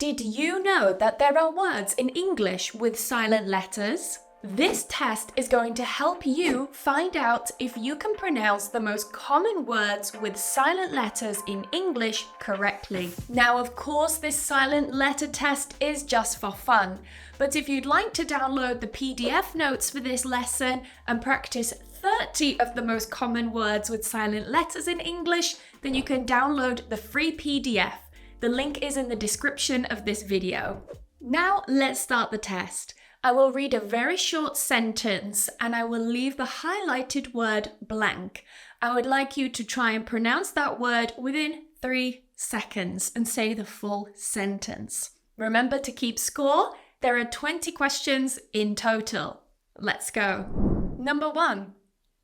Did you know that there are words in English with silent letters? This test is going to help you find out if you can pronounce the most common words with silent letters in English correctly. Now, of course, this silent letter test is just for fun, but if you'd like to download the PDF notes for this lesson and practice 30 of the most common words with silent letters in English, then you can download the free PDF. The link is in the description of this video. Now, let's start the test. I will read a very short sentence and I will leave the highlighted word blank. I would like you to try and pronounce that word within 3 seconds and say the full sentence. Remember to keep score. There are 20 questions in total. Let's go. Number 1.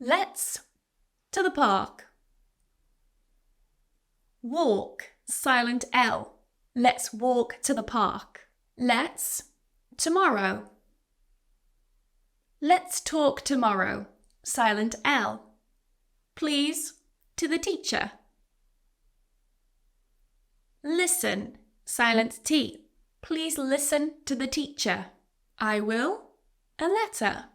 Let's to the park. Walk, silent L. Let's walk to the park. Let's tomorrow. Let's talk tomorrow, silent L. Please, to the teacher. Listen, silent T. Please listen to the teacher. I will, a letter.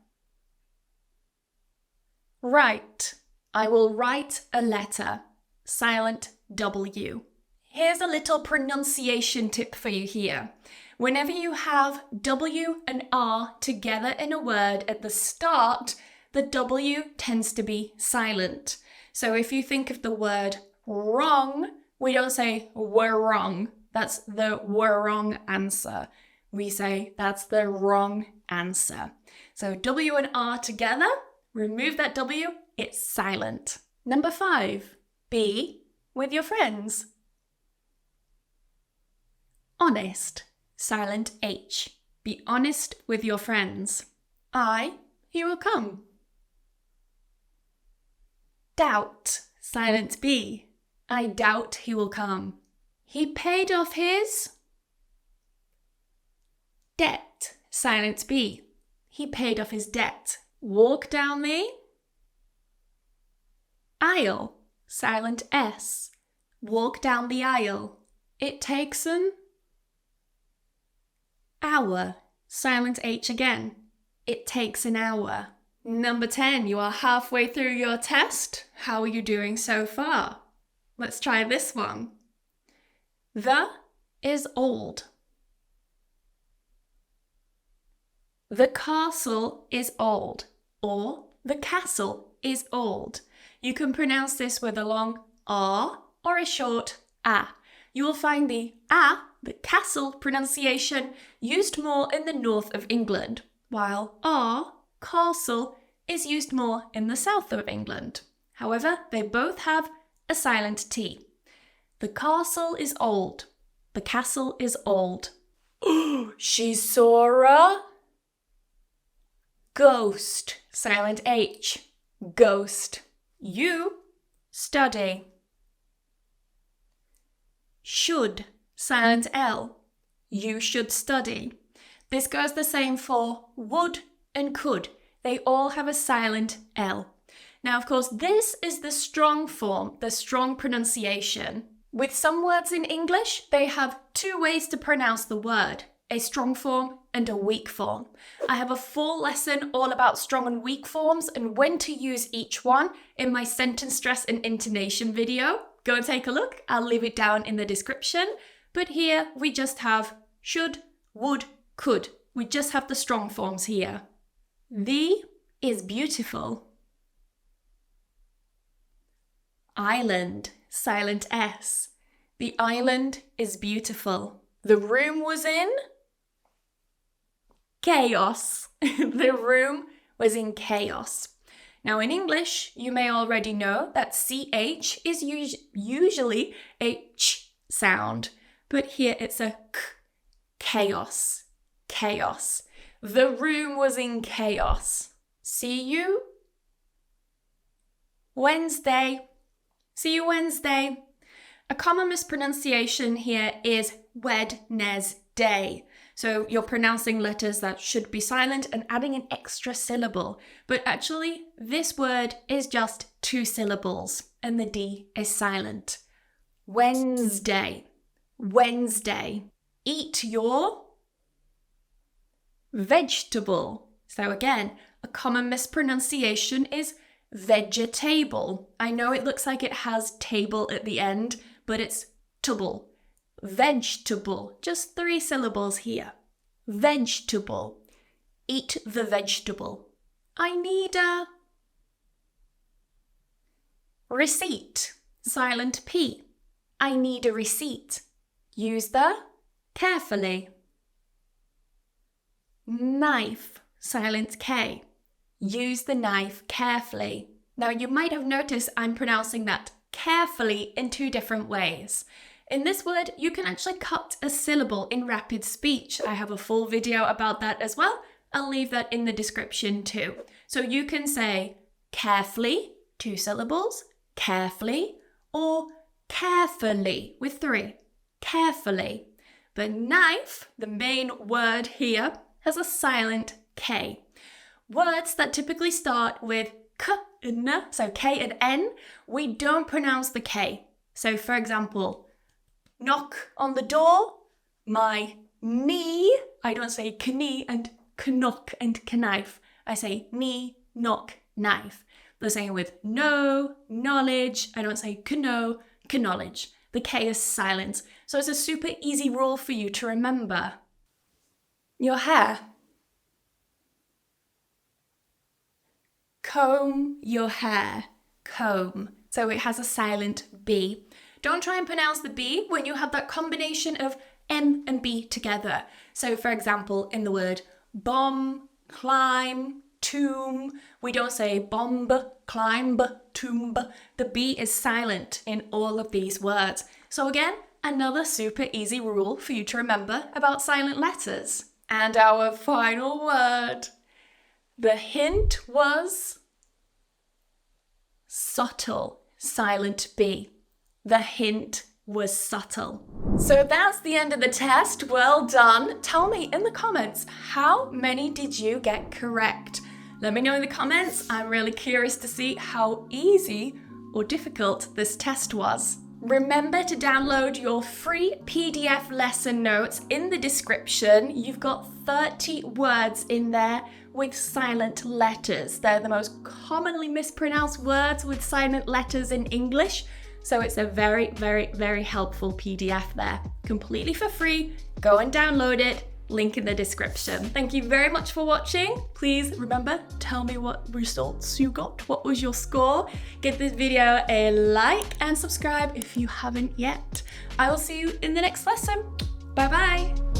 Write, I will write a letter, silent W. Here's a little pronunciation tip for you here. Whenever you have W and R together in a word at the start, the W tends to be silent. So if you think of the word wrong, we don't say we're wrong. That's the we're wrong answer. We say that's the wrong answer. So W and R together, remove that W, it's silent. Number 5, be with your friends. Honest, silent H. Be honest with your friends. He will come. Doubt, silent B. I doubt he will come. He paid off his debt, silent B. He paid off his debt. Walk down the aisle, silent S. Walk down the aisle. It takes an hour, silent H again. It takes an hour. Number 10, you are halfway through your test. How are you doing so far? Let's try this one. The is old. The castle is old, or the castle is old. You can pronounce this with a long R or a short A. You will find the A, the castle pronunciation, used more in the north of England, while R, castle, is used more in the south of England. However, they both have a silent T. The castle is old. The castle is old. Oh, she saw a ghost, silent H. Ghost. You study. Should, silent L. You should study. This goes the same for would and could. They all have a silent L. Now, of course, this is the strong form, the strong pronunciation. With some words in English, they have 2 ways to pronounce the word, a strong form and a weak form. I have a full lesson all about strong and weak forms and when to use each one in my sentence stress and intonation video. Go and take a look. I'll leave it down in the description. But here we just have should, would, could. We just have the strong forms here. The is beautiful. Island, silent S. The island is beautiful. The room was in chaos. The room was in chaos. Now in English, you may already know that CH is usually a ch sound, but here it's a k. Chaos. Chaos. The room was in chaos. See you Wednesday. See you Wednesday. A common mispronunciation here is Wednesday. So you're pronouncing letters that should be silent and adding an extra syllable. But actually, this word is just 2 syllables and the D is silent. Wednesday. Wednesday. Eat your vegetable. So again, a common mispronunciation is vegetable. I know it looks like it has table at the end, but it's table. Vegetable. Just 3 syllables here. Vegetable. Eat the vegetable. I need a receipt. Silent P. I need a receipt. Use the carefully. Knife. Silent K. Use the knife carefully. Now you might have noticed I'm pronouncing that carefully in 2 different ways. In this word, you can actually cut a syllable in rapid speech. I have a full video about that as well. I'll leave that in the description too. So you can say carefully, 2 syllables, carefully, or carefully with 3, carefully. But knife, the main word here, has a silent K. Words that typically start with K and N, so K and N, we don't pronounce the K. So for example, knock on the door, my knee, I don't say knee and knock and knife. I say knee, knock, knife. The same with know, knowledge, I don't say know, knowledge. The K is silent. So it's a super easy rule for you to remember. Your hair. Comb your hair. Comb. So it has a silent B. Don't try and pronounce the B when you have that combination of M and B together. So for example, in the word bomb, climb, tomb, we don't say bomb, climb, tomb. The B is silent in all of these words. So again, another super easy rule for you to remember about silent letters. And our final word. The hint was subtle, silent B. The hint was subtle. So that's the end of the test. Well done. Tell me in the comments, how many did you get correct? Let me know in the comments. I'm really curious to see how easy or difficult this test was. Remember to download your free PDF lesson notes in the description. You've got 30 words in there with silent letters. They're the most commonly mispronounced words with silent letters in English. So it's a very, very, very helpful PDF there. Completely for free. Go and download it. Link in the description. Thank you very much for watching. Please remember, tell me what results you got. What was your score? Give this video a like and subscribe if you haven't yet. I will see you in the next lesson. Bye bye.